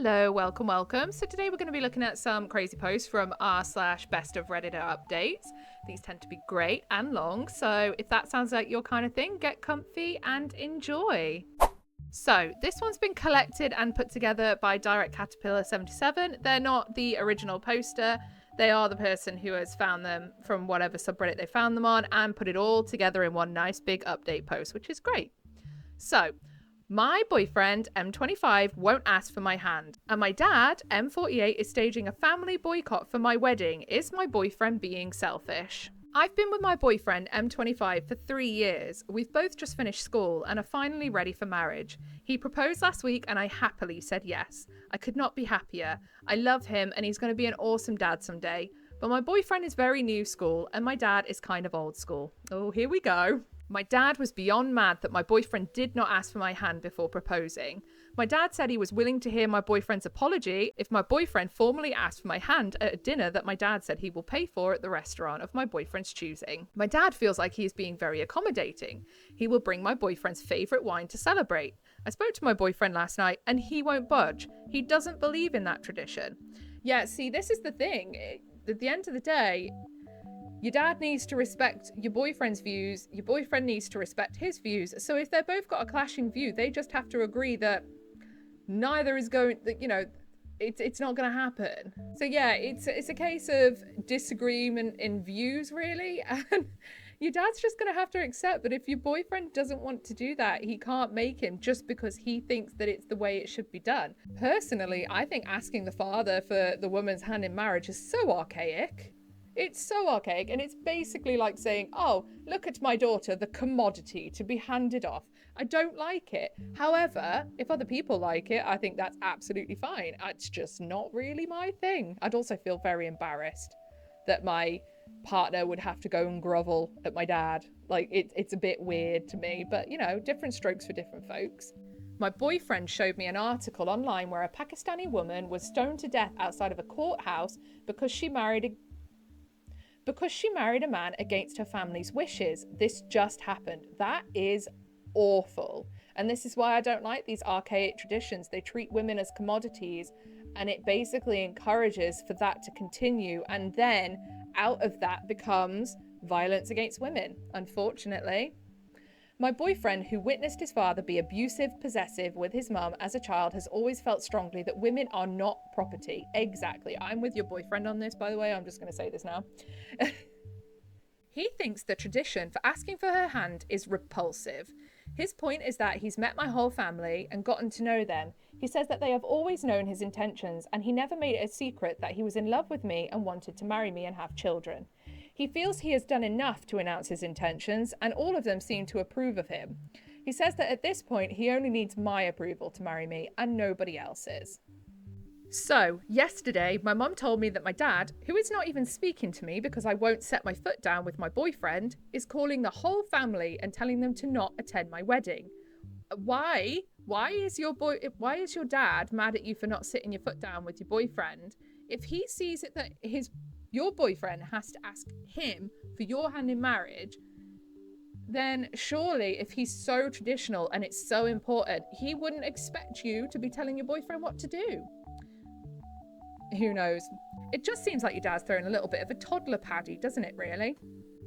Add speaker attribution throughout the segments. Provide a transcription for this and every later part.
Speaker 1: Hello, welcome. So today we're going to be looking at some crazy posts from r/BestofRedditorUpdates. These tend to be great and long, so if that sounds like your kind of thing, get comfy and enjoy. So this one's been collected and put together by Direct Caterpillar 77. They're not the original poster. They are the person who has found them from whatever subreddit they found them on and put it all together in one nice big update post, which is great. So, my boyfriend, M25, won't ask for my hand. And my dad, M48, is staging a family boycott for my wedding. Is my boyfriend being selfish? I've been with my boyfriend, M25, for 3 years. We've both just finished school and are finally ready for marriage. He proposed last week and I happily said yes. I could not be happier. I love him and he's going to be an awesome dad someday. But my boyfriend is very new school and my dad is kind of old school. Oh, here we go. My dad was beyond mad that my boyfriend did not ask for my hand before proposing. My dad said he was willing to hear my boyfriend's apology if my boyfriend formally asked for my hand at a dinner that my dad said he will pay for at the restaurant of my boyfriend's choosing. My dad feels like he is being very accommodating. He will bring my boyfriend's favourite wine to celebrate. I spoke to my boyfriend last night and he won't budge. He doesn't believe in that tradition. Yeah, see, this is the thing. At the end of the day, your dad needs to respect your boyfriend's views. Your boyfriend needs to respect his views. So if they've both got a clashing view, they just have to agree that neither is going, that, you know, it's not going to happen. So yeah, it's a case of disagreement in views, really. And your dad's just going to have to accept that if your boyfriend doesn't want to do that, he can't make him just because he thinks that it's the way it should be done. Personally, I think asking the father for the woman's hand in marriage is so archaic. It's so archaic, and it's basically like saying, oh, look at my daughter, the commodity to be handed off. I don't like it. However, if other people like it, I think that's absolutely fine. It's just not really my thing. I'd also feel very embarrassed that my partner would have to go and grovel at my dad. Like, it's a bit weird to me, but, you know, different strokes for different folks. My boyfriend showed me an article online where a Pakistani woman was stoned to death outside of a courthouse because she married a man against her family's wishes. This just happened. That is awful. And this is why I don't like these archaic traditions. They treat women as commodities, and it basically encourages for that to continue. And then out of that becomes violence against women, unfortunately. My boyfriend, who witnessed his father be abusive, possessive with his mum as a child, has always felt strongly that women are not property. Exactly. I'm with your boyfriend on this, by the way. I'm just going to say this now. He thinks the tradition for asking for her hand is repulsive. His point is that he's met my whole family and gotten to know them. He says that they have always known his intentions, and he never made it a secret that he was in love with me and wanted to marry me and have children. He feels he has done enough to announce his intentions, and all of them seem to approve of him. He says that at this point, he only needs my approval to marry me, and nobody else's. So, yesterday, my mum told me that my dad, who is not even speaking to me because I won't set my foot down with my boyfriend, is calling the whole family and telling them to not attend my wedding. Why? Why is your dad mad at you for not sitting your foot down with your boyfriend? If he sees it that your boyfriend has to ask him for your hand in marriage, then surely if he's so traditional and it's so important, he wouldn't expect you to be telling your boyfriend what to do. Who knows? It just seems like your dad's throwing a little bit of a toddler paddy, doesn't it, really?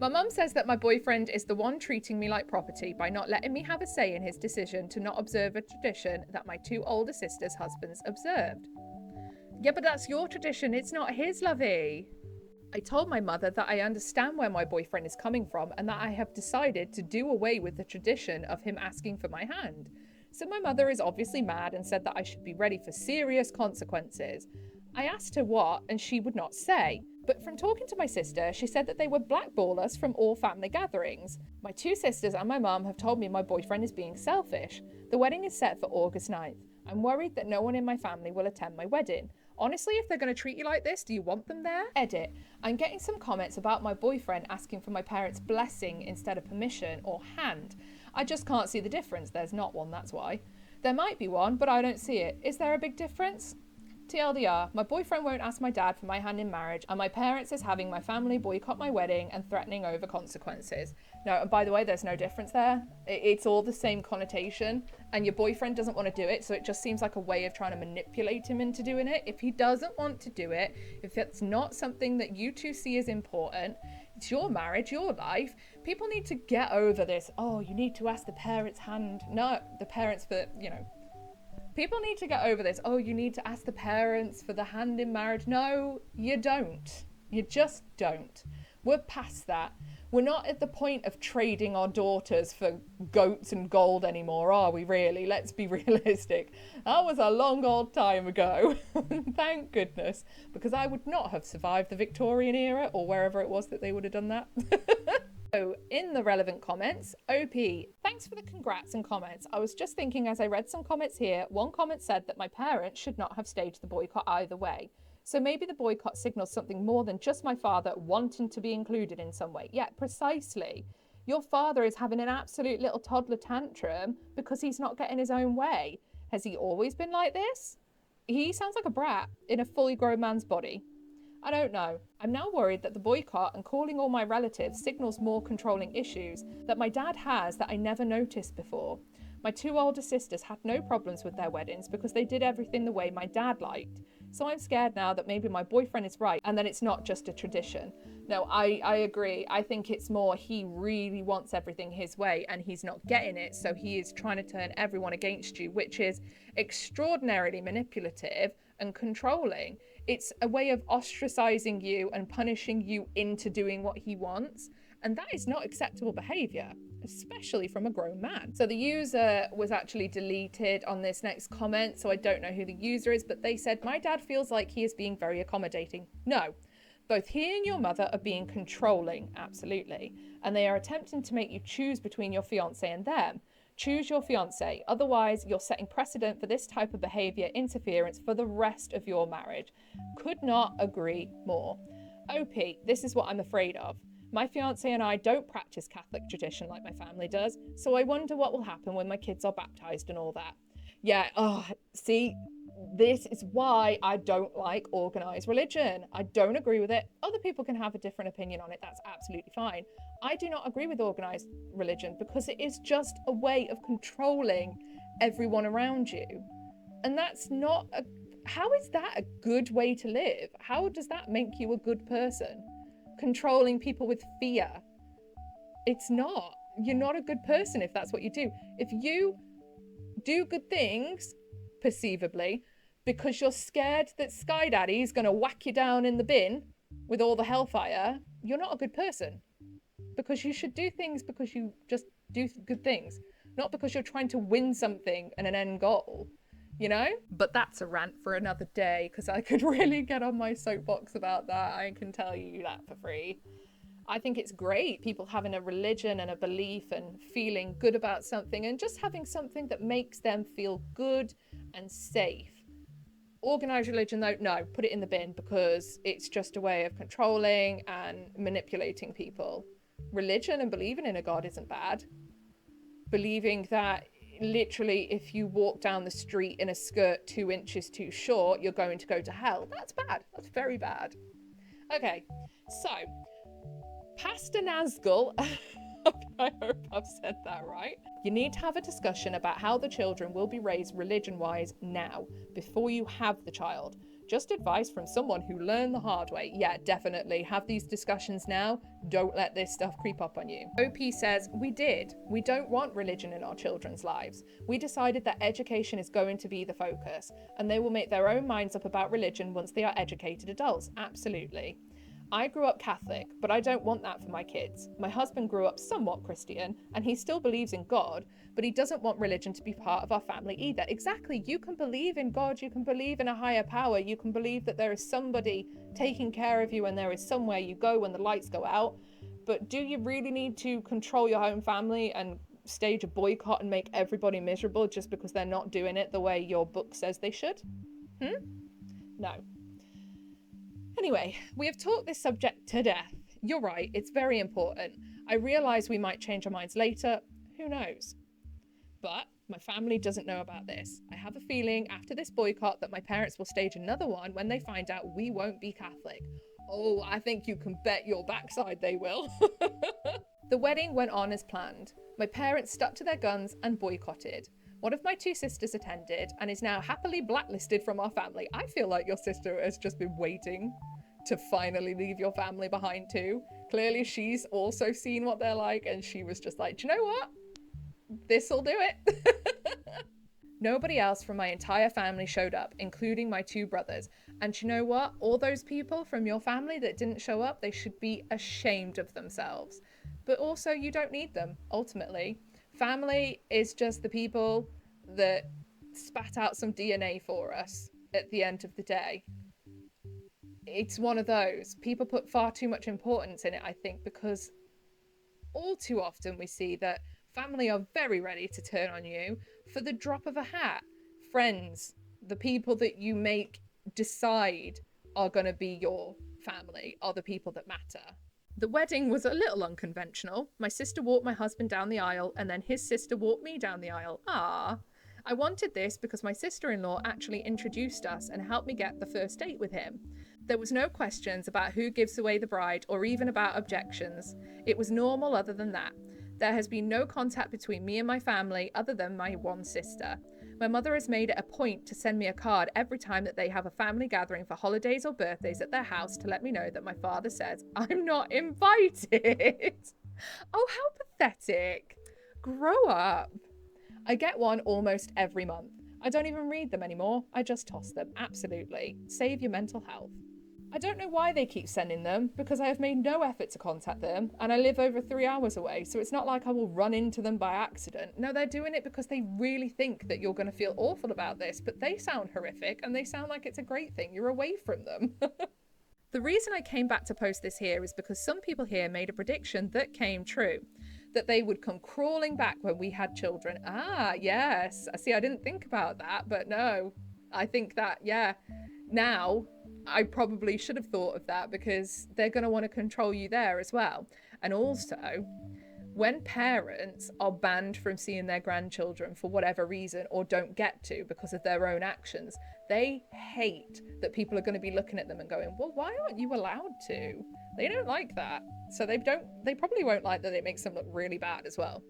Speaker 1: My mum says that my boyfriend is the one treating me like property by not letting me have a say in his decision to not observe a tradition that my 2 older sisters' husbands observed. Yeah, but that's your tradition, it's not his, lovey. I told my mother that I understand where my boyfriend is coming from and that I have decided to do away with the tradition of him asking for my hand. So my mother is obviously mad and said that I should be ready for serious consequences. I asked her what, and she would not say. But from talking to my sister, she said that they would blackball us from all family gatherings. My 2 sisters and my mum have told me my boyfriend is being selfish. The wedding is set for August 9th. I'm worried that no one in my family will attend my wedding. Honestly, if they're going to treat you like this, do you want them there? Edit. I'm getting some comments about my boyfriend asking for my parents' blessing instead of permission or hand. I just can't see the difference. There's not one, that's why. There might be one, but I don't see it. Is there a big difference? TLDR, my boyfriend won't ask my dad for my hand in marriage, and my parents is having my family boycott my wedding and threatening over consequences. No, and by the way, there's no difference there. It's all the same connotation, and your boyfriend doesn't want to do it, so it just seems like a way of trying to manipulate him into doing it. If he doesn't want to do it, if it's not something that you two see as important, it's your marriage, your life. People need to get over this, oh, you need to ask the parents' hand. No, the parents for, people need to get over this. Oh, you need to ask the parents for the hand in marriage. No, you don't. You just don't. We're past that. We're not at the point of trading our daughters for goats and gold anymore, are we really? Let's be realistic. That was a long old time ago. Thank goodness, because I would not have survived the Victorian era or wherever it was that they would have done that. So, in the relevant comments, OP, thanks for the congrats and comments. I was just thinking as I read some comments here, one comment said that my parents should not have staged the boycott either way. So maybe the boycott signals something more than just my father wanting to be included in some way. Yeah, precisely. Your father is having an absolute little toddler tantrum because he's not getting his own way. Has he always been like this? He sounds like a brat in a fully grown man's body. I don't know. I'm now worried that the boycott and calling all my relatives signals more controlling issues that my dad has that I never noticed before. My two older sisters had no problems with their weddings because they did everything the way my dad liked. So I'm scared now that maybe my boyfriend is right and that it's not just a tradition. No, I agree. I think it's more he really wants everything his way and he's not getting it. So he is trying to turn everyone against you, which is extraordinarily manipulative and controlling. It's a way of ostracizing you and punishing you into doing what he wants. And that is not acceptable behavior, especially from a grown man. So the user was actually deleted on this next comment, so I don't know who the user is, but they said, my dad feels like he is being very accommodating. No, both he and your mother are being controlling, absolutely. And they are attempting to make you choose between your fiance and them. Choose your fiance, otherwise you're setting precedent for this type of behavior interference for the rest of your marriage. Could not agree more. OP, this is what I'm afraid of. My fiance and I don't practice Catholic tradition like my family does, so I wonder what will happen when my kids are baptized and all that. Yeah, see, this is why I don't like organized religion. I don't agree with it. Other people can have a different opinion on it. That's absolutely fine. I do not agree with organized religion because it is just a way of controlling everyone around you. And that's not how is that a good way to live? How does that make you a good person? Controlling people with fear. It's not. You're not a good person if that's what you do. If you do good things, perceivably, because you're scared that Sky Daddy is going to whack you down in the bin with all the hellfire, you're not a good person. Because you should do things because you just do good things, not because you're trying to win something and an end goal. But that's a rant for another day because I could really get on my soapbox about that. I can tell you that for free. I think it's great people having a religion and a belief and feeling good about something and just having something that makes them feel good and safe. Organized religion though, no, put it in the bin because it's just a way of controlling and manipulating people. Religion and believing in a God isn't bad. Believing that literally if you walk down the street in a skirt 2 inches too short, you're going to go to hell. That's bad. That's very bad. Okay, so Pastor Nazgul, I hope I've said that right. You need to have a discussion about how the children will be raised religion-wise now, before you have the child. Just advice from someone who learned the hard way. Yeah, definitely. Have these discussions now. Don't let this stuff creep up on you. OP says, we did. We don't want religion in our children's lives. We decided that education is going to be the focus, and they will make their own minds up about religion once they are educated adults. Absolutely. I grew up Catholic, but I don't want that for my kids. My husband grew up somewhat Christian, and he still believes in God, but he doesn't want religion to be part of our family either. Exactly, you can believe in God, you can believe in a higher power, you can believe that there is somebody taking care of you and there is somewhere you go when the lights go out, but do you really need to control your own family and stage a boycott and make everybody miserable just because they're not doing it the way your book says they should? No. Anyway, we have talked this subject to death. You're right, it's very important. I realise we might change our minds later. Who knows? But my family doesn't know about this. I have a feeling after this boycott that my parents will stage another one when they find out we won't be Catholic. Oh, I think you can bet your backside they will. The wedding went on as planned. My parents stuck to their guns and boycotted. One of my two sisters attended and is now happily blacklisted from our family. I feel like your sister has just been waiting to finally leave your family behind too. Clearly she's also seen what they're like and she was just like, do you know what? This'll do it. Nobody else from my entire family showed up, including my two brothers. And you know what? All those people from your family that didn't show up, they should be ashamed of themselves. But also, you don't need them, ultimately. Family is just the people that spat out some DNA for us at the end of the day. It's one of those. People put far too much importance in it, I think, because all too often we see that family are very ready to turn on you for the drop of a hat. Friends, the people that you make decide are going to be your family, are the people that matter. The wedding was a little unconventional. My sister walked my husband down the aisle and then his sister walked me down the aisle. I wanted this because my sister-in-law actually introduced us and helped me get the first date with him. There was no questions about who gives away the bride or even about objections. It was normal other than that. There has been no contact between me and my family other than my one sister. My mother has made it a point to send me a card every time that they have a family gathering for holidays or birthdays at their house to let me know that my father says I'm not invited. Oh, how pathetic. Grow up. I get one almost every month. I don't even read them anymore. I just toss them. Absolutely. Save your mental health. I don't know why they keep sending them, because I have made no effort to contact them, and I live over 3 hours away, so it's not like I will run into them by accident. No, they're doing it because they really think that you're going to feel awful about this, but they sound horrific, and they sound like it's a great thing. You're away from them. The reason I came back to post this here is because some people here made a prediction that came true, that they would come crawling back when we had children. Ah, yes. See, I didn't think about that, but no, I think that, yeah, now I probably should have thought of that, because they're going to want to control you there as well. And also, when parents are banned from seeing their grandchildren for whatever reason, or don't get to because of their own actions, they hate that people are going to be looking at them and going, well, why aren't you allowed to? They don't like that. So they probably won't like that it makes them look really bad as well.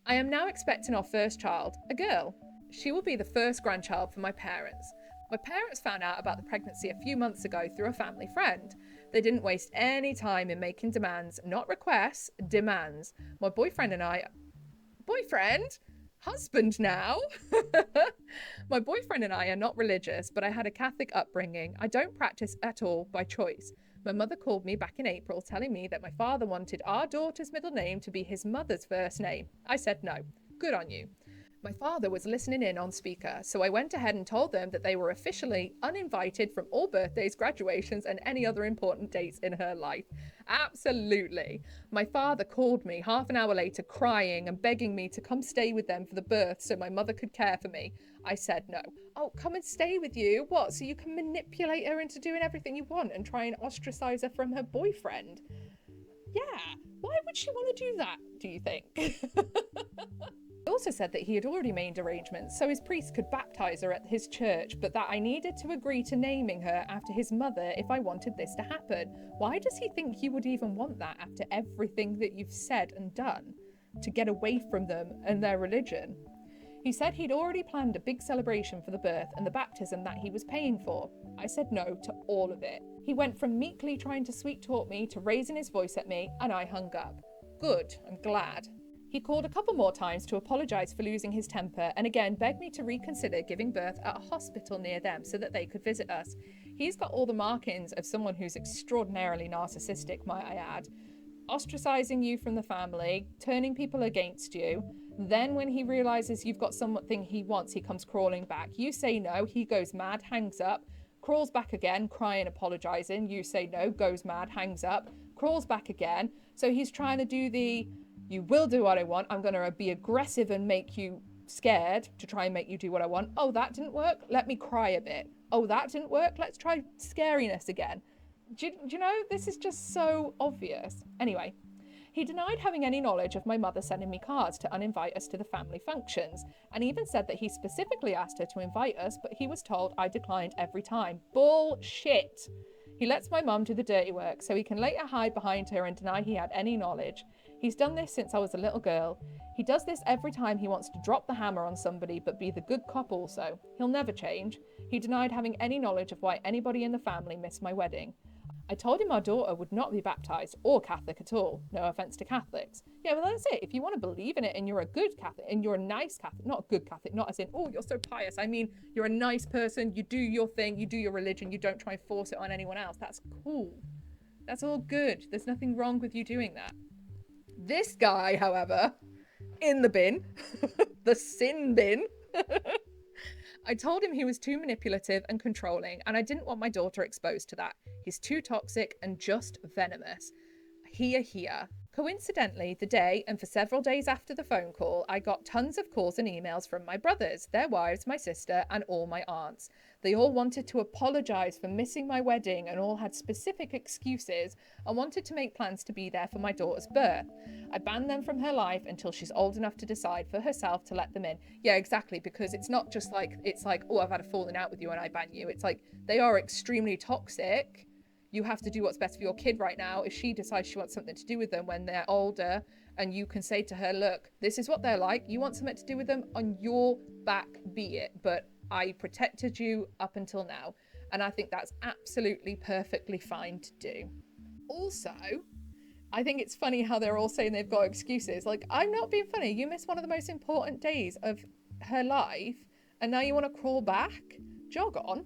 Speaker 1: I am now expecting our first child, a girl. She will be the first grandchild for my parents. My parents found out about the pregnancy a few months ago through a family friend. They didn't waste any time in making demands, not requests, demands. My boyfriend and I... Husband now? My boyfriend and I are not religious, but I had a Catholic upbringing. I don't practice at all by choice. My mother called me back in April telling me that my father wanted our daughter's middle name to be his mother's first name. I said no. Good on you. My father was listening in on speaker, so I went ahead and told them that they were officially uninvited from all birthdays, graduations, and any other important dates in her life. Absolutely. My father called me half an hour later crying and begging me to come stay with them for the birth so my mother could care for me. I said no. Oh, come and stay with you? What, so you can manipulate her into doing everything you want and try and ostracize her from her boyfriend? Yeah, why would she want to do that, do you think? He also said that he had already made arrangements so his priest could baptize her at his church, but that I needed to agree to naming her after his mother if I wanted this to happen. Why does he think you would even want that after everything that you've said and done to get away from them and their religion? He said he'd already planned a big celebration for the birth and the baptism that he was paying for. I said no to all of it. He went from meekly trying to sweet talk me to raising his voice at me, and I hung up. Good, I'm glad. He called a couple more times to apologise for losing his temper and again begged me to reconsider giving birth at a hospital near them so that they could visit us. He's got all the markings of someone who's extraordinarily narcissistic, might I add. Ostracising you from the family, turning people against you. Then when he realises you've got something he wants, he comes crawling back. You say no, he goes mad, hangs up, crawls back again, crying, apologising. You say no, goes mad, hangs up, crawls back again. So he's trying to do the, you will do what I want, I'm going to be aggressive and make you scared to try and make you do what I want. Oh, that didn't work? Let me cry a bit. Oh, that didn't work? Let's try scariness again. Do you know, this is just so obvious. Anyway, He denied having any knowledge of my mother sending me cards to uninvite us to the family functions, and even said that he specifically asked her to invite us, but he was told I declined every time. Bullshit! He lets my mum do the dirty work so he can later hide behind her and deny he had any knowledge. He's done this since I was a little girl. He does this every time he wants to drop the hammer on somebody but be the good cop also. He'll never change. He denied having any knowledge of why anybody in the family missed my wedding. I told him our daughter would not be baptised or Catholic at all. No offence to Catholics. Yeah, well, that's it. If you want to believe in it and you're a good Catholic and you're a nice Catholic, not a good Catholic, not as in, oh, you're so pious. I mean, you're a nice person, you do your thing, you do your religion, you don't try and force it on anyone else. That's cool. That's all good. There's nothing wrong with you doing that. This guy, however, in the bin, the sin bin, I told him he was too manipulative and controlling, and I didn't want my daughter exposed to that. He's too toxic and just venomous. Here. Coincidentally, the day and for several days after the phone call, I got tons of calls and emails from my brothers, their wives, my sister, and all my aunts. They all wanted to apologise for missing my wedding and all had specific excuses and wanted to make plans to be there for my daughter's birth. I banned them from her life until she's old enough to decide for herself to let them in. Yeah, exactly, because it's not just like, it's like, oh, I've had a falling out with you and I ban you. It's like, they are extremely toxic. You have to do what's best for your kid right now. If she decides she wants something to do with them when they're older, and you can say to her, look, this is what they're like. You want something to do with them, on your back be it. But I protected you up until now. And I think that's absolutely perfectly fine to do. Also, I think it's funny how they're all saying they've got excuses. Like, I'm not being funny. You missed one of the most important days of her life, and now you want to crawl back? Jog on.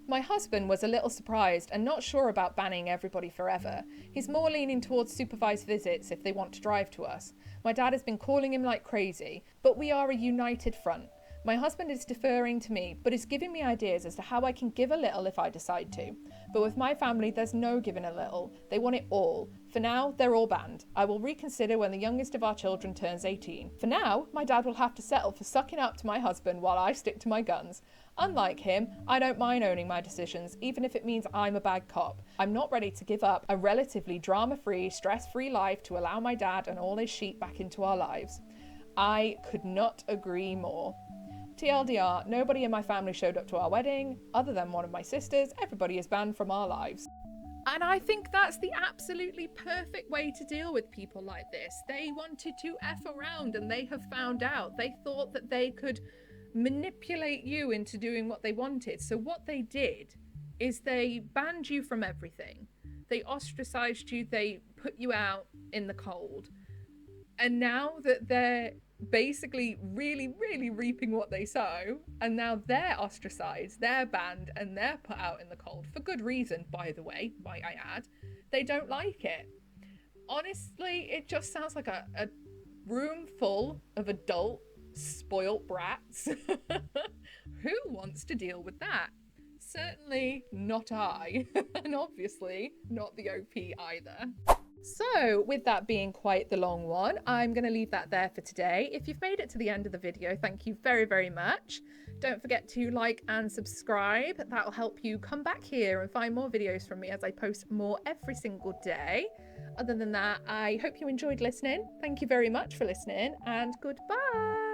Speaker 1: My husband was a little surprised and not sure about banning everybody forever. He's more leaning towards supervised visits if they want to drive to us. My dad has been calling him like crazy, but we are a united front. My husband is deferring to me, but is giving me ideas as to how I can give a little if I decide to. But with my family, there's no giving a little. They want it all. For now, they're all banned. I will reconsider when the youngest of our children turns 18. For now, my dad will have to settle for sucking up to my husband while I stick to my guns. Unlike him, I don't mind owning my decisions, even if it means I'm a bad cop. I'm not ready to give up a relatively drama-free, stress-free life to allow my dad and all his sheep back into our lives. I could not agree more. TLDR, nobody in my family showed up to our wedding, other than one of my sisters. Everybody is banned from our lives. And I think that's the absolutely perfect way to deal with people like this. They wanted to F around and they have found out. They thought that they could manipulate you into doing what they wanted. So what they did is they banned you from everything. They ostracized you. They put you out in the cold. And now that they're basically really reaping what they sow, and now they're ostracized, they're banned, and they're put out in the cold for good reason, by the way, might I add. They don't like it. Honestly, it just sounds like a room full of adult spoilt brats. Who wants to deal with that? Certainly not I, and obviously not the OP either. So with that being quite the long one, I'm going to leave that there for today. If you've made it to the end of the video, thank you very much. Don't forget to like and subscribe. That will help you come back here and find more videos from me as I post more every single day. Other than that, I hope you enjoyed listening. Thank you very much for listening, and goodbye.